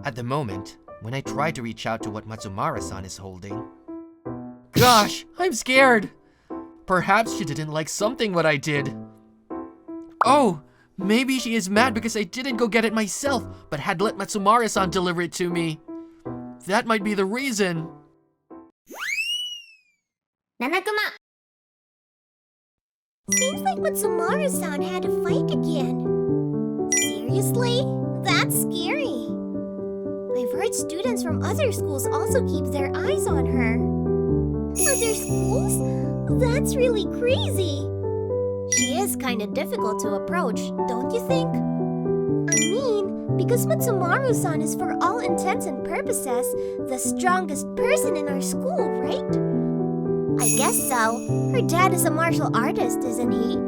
At the moment, when I try to reach out to what Matsumara-san is holding... Gosh, I'm scared! Perhaps she didn't like something what I did. Oh, maybe she is mad because I didn't go get it myself, but had let Matsumara-san deliver it to me. That might be the reason. Nanakuma! Seems like Matsumara-san had a fight again. Seriously? That's scary. I've heard students from other schools also keep their eyes on her. Other schools? That's really crazy. She is kinda difficult to approach, don't you think? I mean, because Matsumaru-san is for all intents and purposes the strongest person in our school, right? I guess so. Her dad is a martial artist, isn't he?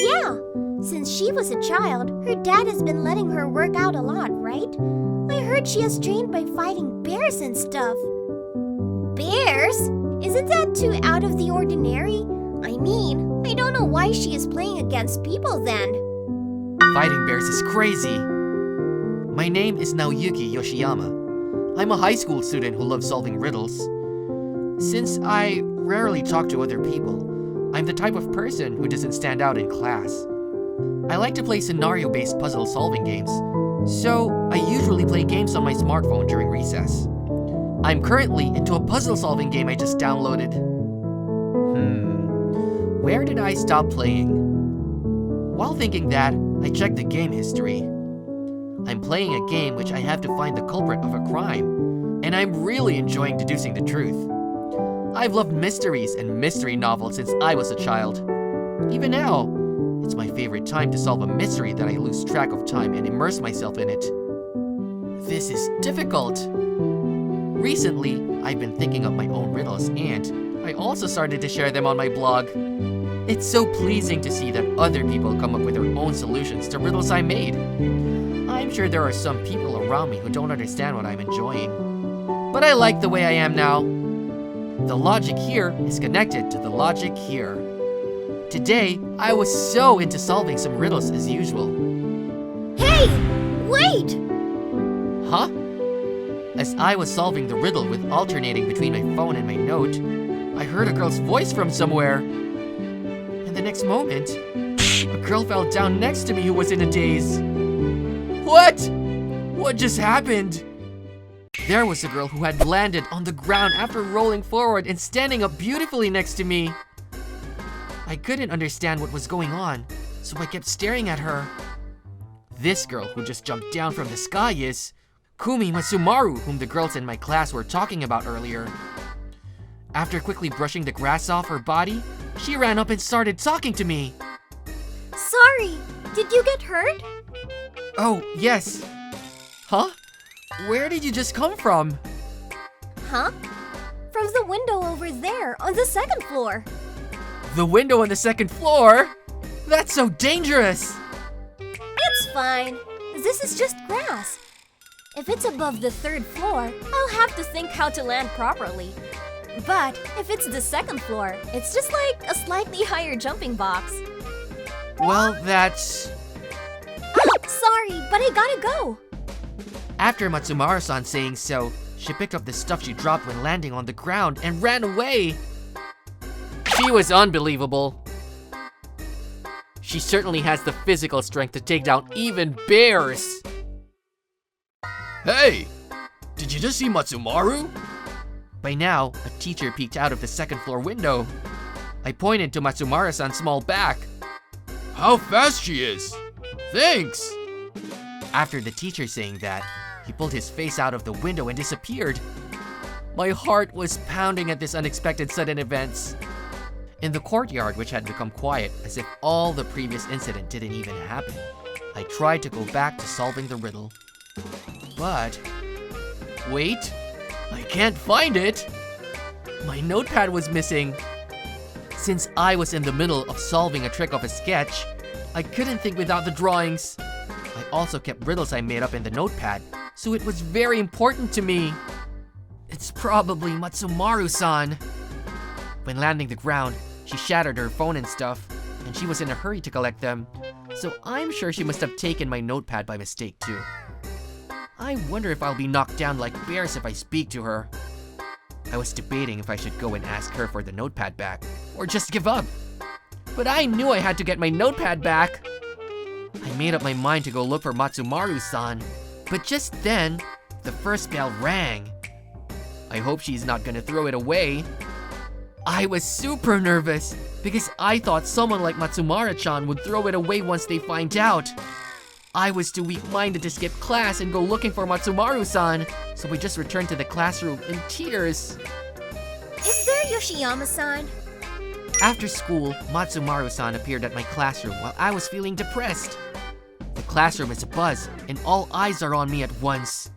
Yeah. Since she was a child, her dad has been letting her work out a lot, right? I heard she has trained by fighting bears and stuff. Bears? Isn't that too out of the ordinary? I mean, I don't know why she is playing against people then. Fighting bears is crazy. My name is now Yugi Yoshiyama. I'm a high school student who loves solving riddles. Since I rarely talk to other people, I'm the type of person who doesn't stand out in class. I like to play scenario-based puzzle-solving games, so I usually play games on my smartphone during recess. I'm currently into a puzzle-solving game I just downloaded. Where did I stop playing? While thinking that, I checked the game history. I'm playing a game which I have to find the culprit of a crime, and I'm really enjoying deducing the truth. I've loved mysteries and mystery novels since I was a child. Even now, it's my favorite time to solve a mystery that I lose track of time and immerse myself in it. This is difficult. Recently, I've been thinking of my own riddles and I also started to share them on my blog. It's so pleasing to see that other people come up with their own solutions to riddles I made. I'm sure there are some people around me who don't understand what I'm enjoying. But I like the way I am now. The logic here is connected to the logic here. Today, I was so into solving some riddles as usual. Hey! Wait! Huh? As I was solving the riddle with alternating between my phone and my note, I heard a girl's voice from somewhere. And the next moment, a girl fell down next to me who was in a daze. What? What just happened? There was a girl who had landed on the ground after rolling forward and standing up beautifully next to me. I couldn't understand what was going on, so I kept staring at her. This girl who just jumped down from the sky is Kumi Matsumaru, whom the girls in my class were talking about earlier. After quickly brushing the grass off her body, she ran up and started talking to me. Sorry, did you get hurt? Oh, yes. Huh? Where did you just come from? Huh? From the window over there on the second floor. The window on the second floor? That's so dangerous! It's fine. This is just grass. If it's above the third floor, I'll have to think how to land properly. But if it's the second floor, it's just like a slightly higher jumping box. Well, that's... Oh, sorry, but I gotta go. After Matsumara-san saying so, she picked up the stuff she dropped when landing on the ground and ran away. She was unbelievable. She certainly has the physical strength to take down even bears. Hey! Did you just see Matsumaru? By now, a teacher peeked out of the second floor window. I pointed to Matsumara-san's small back. How fast she is! Thanks! After the teacher saying that, he pulled his face out of the window and disappeared. My heart was pounding at this unexpected sudden events. In the courtyard, which had become quiet as if all the previous incident didn't even happen, I tried to go back to solving the riddle. But... wait, I can't find it! My notepad was missing. Since I was in the middle of solving a trick of a sketch, I couldn't think without the drawings. I also kept riddles I made up in the notepad, so it was very important to me. It's probably Matsumaru-san. When landing the ground, she shattered her phone and stuff, and she was in a hurry to collect them, so I'm sure she must have taken my notepad by mistake too. I wonder if I'll be knocked down like bears if I speak to her. I was debating if I should go and ask her for the notepad back, or just give up. But I knew I had to get my notepad back. I made up my mind to go look for Matsumaru-san, but just then, the first bell rang. I hope she's not gonna throw it away. I was super nervous because I thought someone like Matsumara-chan would throw it away once they find out. I was too weak-minded to skip class and go looking for Matsumaru-san, so we just returned to the classroom in tears. Is there Yoshiyama-san? After school, Matsumaru-san appeared at my classroom while I was feeling depressed. The classroom is abuzz, and all eyes are on me at once.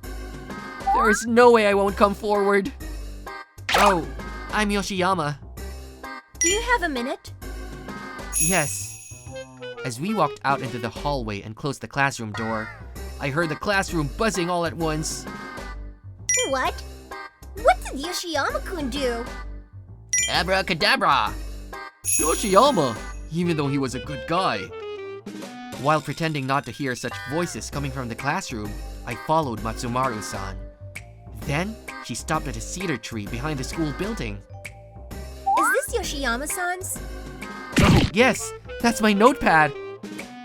There is no way I won't come forward. Oh, I'm Yoshiyama. Do you have a minute? Yes. As we walked out into the hallway and closed the classroom door, I heard the classroom buzzing all at once. What? What did Yoshiyama-kun do? Abracadabra! Yoshiyama, even though he was a good guy. While pretending not to hear such voices coming from the classroom, I followed Matsumaru-san. Then, she stopped at a cedar tree behind the school building. Is this Yoshiyama-san's? Oh, yes! That's my notepad!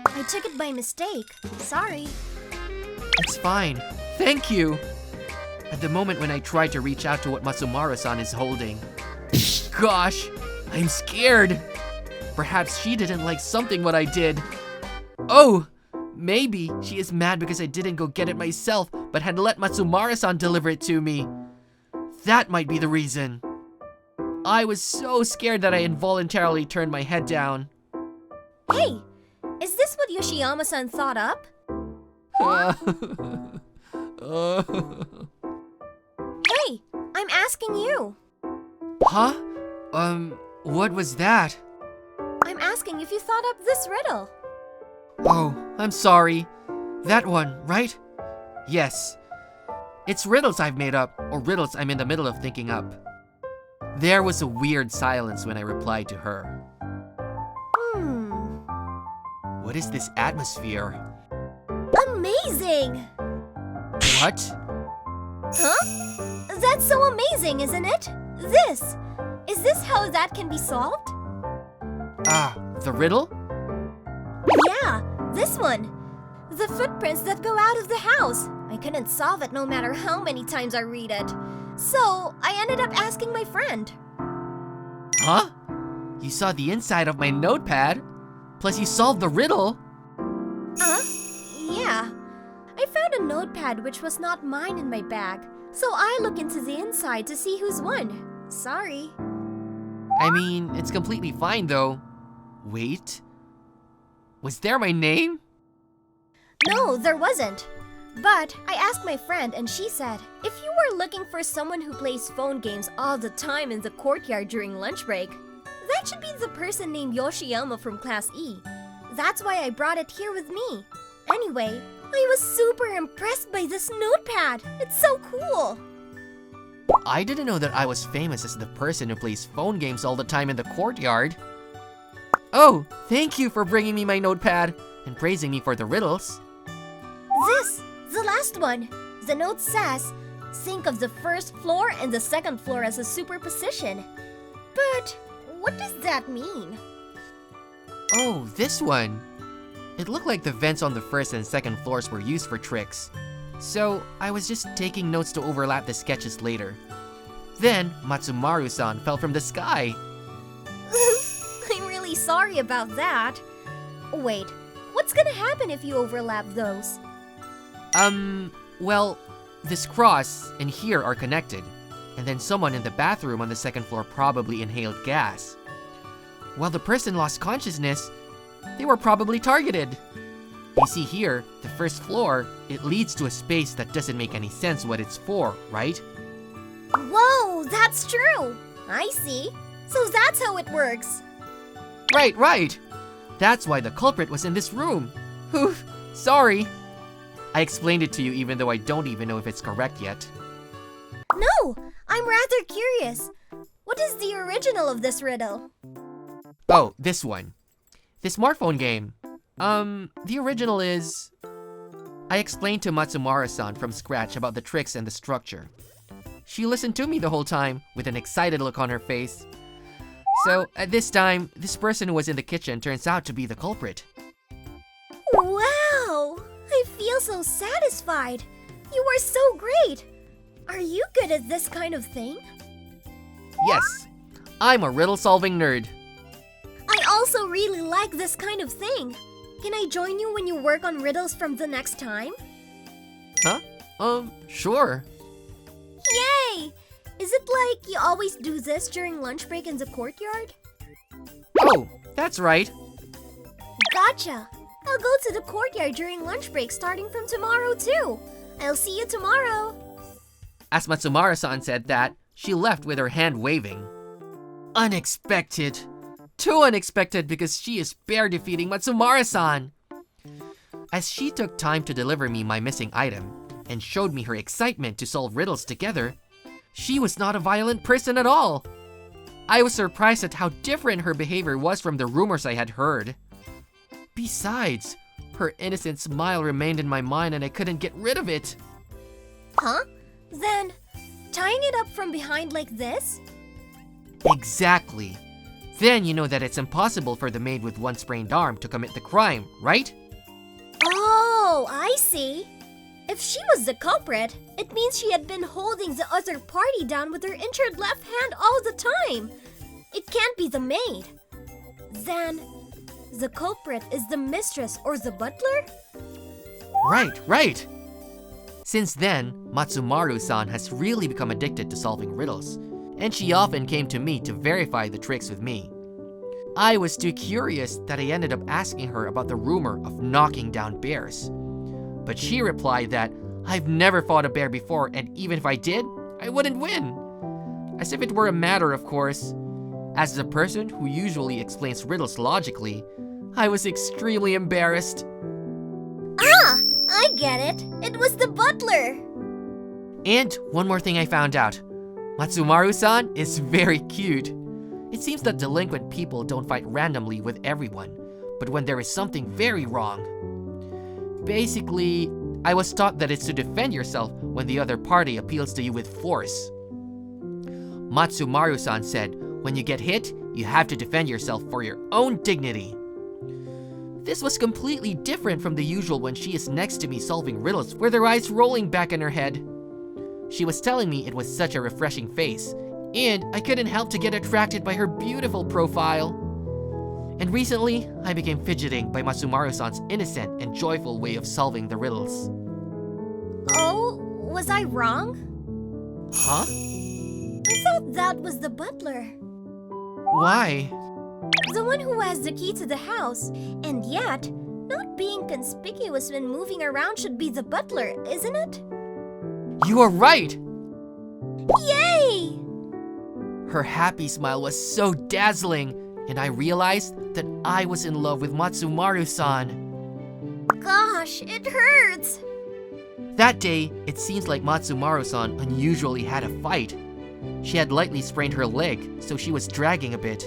I took it by mistake. Sorry. It's fine. Thank you! At the moment when I tried to reach out to what Matsumaru-san is holding. Gosh! I'm scared! Perhaps she didn't like something what I did. Oh! Maybe she is mad because I didn't go get it myself, but had let Matsumara-san deliver it to me. That might be the reason. I was so scared that I involuntarily turned my head down. Hey! Is this what Yoshiyama-san thought up? Hey! I'm asking you! Huh? What was that? I'm asking if you thought up this riddle. Oh, I'm sorry. That one, right? Yes. It's riddles I've made up, or riddles I'm in the middle of thinking up. There was a weird silence when I replied to her. What is this atmosphere? Amazing! What? Huh? That's so amazing, isn't it? Is this how that can be solved? Ah, the riddle? Yeah, this one. The footprints that go out of the house. I couldn't solve it no matter how many times I read it. So, I ended up asking my friend. Huh? You saw the inside of my notepad? Plus you solved the riddle? Yeah. I found a notepad which was not mine in my bag. So I look into the inside to see who's won. Sorry. I mean, it's completely fine though. Wait. Was there my name? No, there wasn't. But I asked my friend and she said, if you were looking for someone who plays phone games all the time in the courtyard during lunch break, that should be the person named Yoshiyama from Class E. That's why I brought it here with me. Anyway, I was super impressed by this notepad. It's so cool. I didn't know that I was famous as the person who plays phone games all the time in the courtyard. Oh, thank you for bringing me my notepad and praising me for the riddles. The last one. The note says, think of the first floor and the second floor as a superposition. But what does that mean? Oh, this one. It looked like the vents on the first and second floors were used for tricks. So I was just taking notes to overlap the sketches later. Then Matsumaru-san fell from the sky. I'm really sorry about that. Wait, what's gonna happen if you overlap those? Well, this cross and here are connected. And then someone in the bathroom on the second floor probably inhaled gas. While the person lost consciousness, they were probably targeted. You see here, the first floor, it leads to a space that doesn't make any sense what it's for, right? Whoa, that's true. I see. So that's how it works. Right. That's why the culprit was in this room. Oof, sorry. I explained it to you even though I don't even know if it's correct yet. No, I'm rather curious. What is the original of this riddle? Oh, this one. The smartphone game. The original is... I explained to Matsumara-san from scratch about the tricks and the structure. She listened to me the whole time with an excited look on her face. So at this time, this person who was in the kitchen turns out to be the culprit. Wow! I feel so satisfied. You are so great. Are you good at this kind of thing? Yes, I'm a riddle-solving nerd. I also really like this kind of thing. Can I join you when you work on riddles from the next time? Huh? Sure. Yay! Is it like you always do this during lunch break in the courtyard? Oh, that's right. Gotcha! I'll go to the courtyard during lunch break starting from tomorrow too. I'll see you tomorrow. As Matsumara-san said that, she left with her hand waving. Unexpected. Too unexpected because she is bear defeating Matsumara-san. As she took time to deliver me my missing item and showed me her excitement to solve riddles together, she was not a violent person at all. I was surprised at how different her behavior was from the rumors I had heard. Besides, her innocent smile remained in my mind and I couldn't get rid of it. Huh? Then, tying it up from behind like this? Exactly. Then you know that it's impossible for the maid with one sprained arm to commit the crime, right? Oh, I see. If she was the culprit, it means she had been holding the other party down with her injured left hand all the time. It can't be the maid. Then, the culprit is the mistress or the butler? Right. Since then, Matsumaru-san has really become addicted to solving riddles, and she often came to me to verify the tricks with me. I was too curious that I ended up asking her about the rumor of knocking down bears. But she replied that I've never fought a bear before, and even if I did, I wouldn't win. As if it were a matter of course. As the person who usually explains riddles logically, I was extremely embarrassed. Ah, I get it. It was the butler. And one more thing I found out. Matsumaru-san is very cute. It seems that delinquent people don't fight randomly with everyone, but when there is something very wrong. Basically, I was taught that it's to defend yourself when the other party appeals to you with force. Matsumaru-san said, when you get hit, you have to defend yourself for your own dignity. This was completely different from the usual when she is next to me solving riddles with her eyes rolling back in her head. She was telling me it was such a refreshing face, and I couldn't help to get attracted by her beautiful profile. And recently, I became fidgeting by Matsumaru-san's innocent and joyful way of solving the riddles. Oh, was I wrong? Huh? I thought that was the butler. Why? The one who has the key to the house. And yet, not being conspicuous when moving around should be the butler, isn't it? You are right! Yay! Her happy smile was so dazzling, and I realized that I was in love with Matsumaru-san. Gosh, it hurts! That day, it seems like Matsumaru-san unusually had a fight. She had lightly sprained her leg, so she was dragging a bit.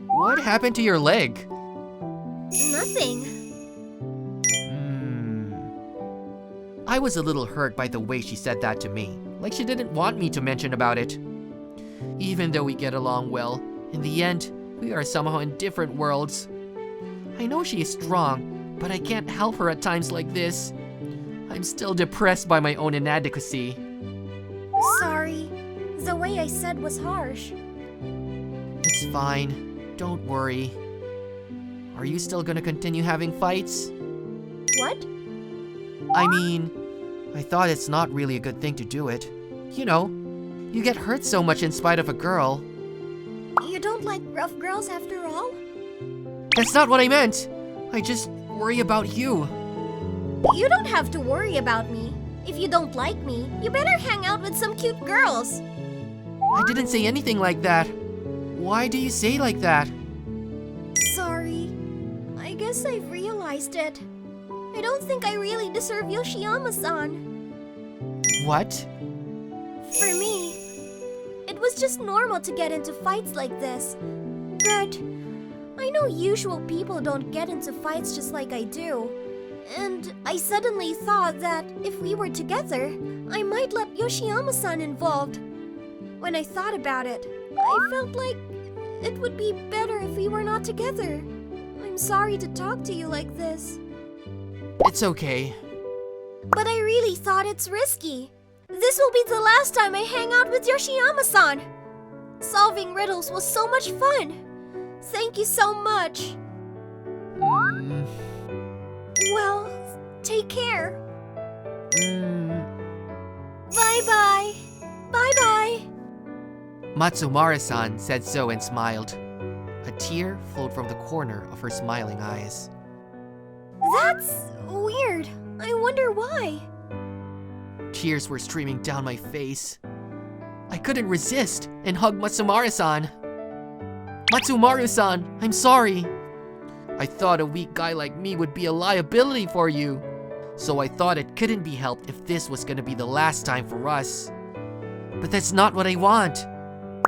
What happened to your leg? Nothing. I was a little hurt by the way she said that to me, like she didn't want me to mention about it. Even though we get along well, in the end, we are somehow in different worlds. I know she is strong, but I can't help her at times like this. I'm still depressed by my own inadequacy. Sorry. The way I said was harsh. It's fine. Don't worry. Are you still gonna continue having fights? What? I mean, I thought it's not really a good thing to do it. You know, you get hurt so much in spite of a girl. You don't like rough girls after all? That's not what I meant. I just worry about you. You don't have to worry about me. If you don't like me, you better hang out with some cute girls. I didn't say anything like that. Why do you say like that? Sorry. I guess I've realized it. I don't think I really deserve Yoshiyama-san. What? For me, it was just normal to get into fights like this. But I know usual people don't get into fights just like I do. And I suddenly thought that if we were together, I might let Yoshiyama-san involved. When I thought about it, I felt like it would be better if we were not together. I'm sorry to talk to you like this. It's okay. But I really thought it's risky. This will be the last time I hang out with Yoshiyama-san. Solving riddles was so much fun. Thank you so much. Well, take care. Bye-bye. Bye-bye. Matsumara-san said so and smiled. A tear flowed from the corner of her smiling eyes. That's weird. I wonder why. Tears were streaming down my face. I couldn't resist and hugged Matsumara-san. Matsumaru-san, I'm sorry. I thought a weak guy like me would be a liability for you. So I thought it couldn't be helped if this was gonna be the last time for us. But that's not what I want.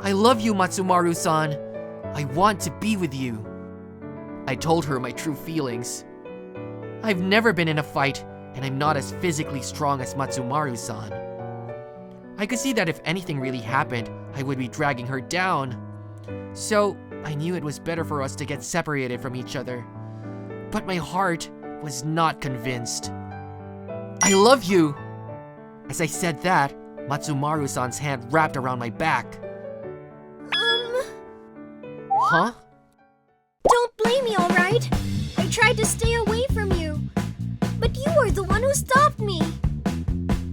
I love you, Matsumaru-san. I want to be with you. I told her my true feelings. I've never been in a fight, and I'm not as physically strong as Matsumaru-san. I could see that if anything really happened, I would be dragging her down. So, I knew it was better for us to get separated from each other. But my heart was not convinced. I love you! As I said that, Matsumaru-san's hand wrapped around my back. Huh? Don't blame me, alright? I tried to stay away from you. But you were the one who stopped me.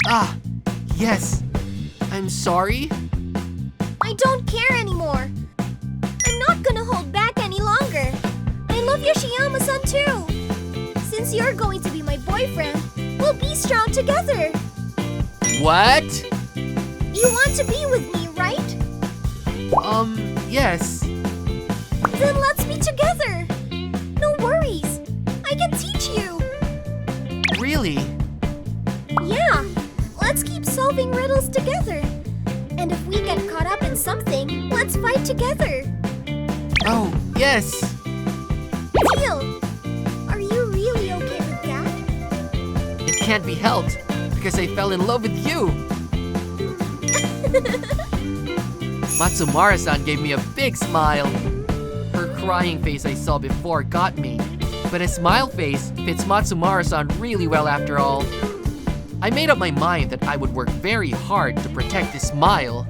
Ah, yes. I'm sorry? I don't care anymore. I'm not gonna hold back any longer. I love Yoshiyama-san too. Since you're going to be my boyfriend, we'll be strong together. What? You want to be with me, right? Yes. Then let's be together. No worries. I can teach you. Really? Yeah. Let's keep solving riddles together. And if we get caught up in something, let's fight together. Oh, yes. Deal. Are you really okay with that? It can't be helped because I fell in love with you. Matsumara-san gave me a big smile. Her crying face I saw before got me, but a smile face fits Matsumara-san really well after all. I made up my mind that I would work very hard to protect this smile.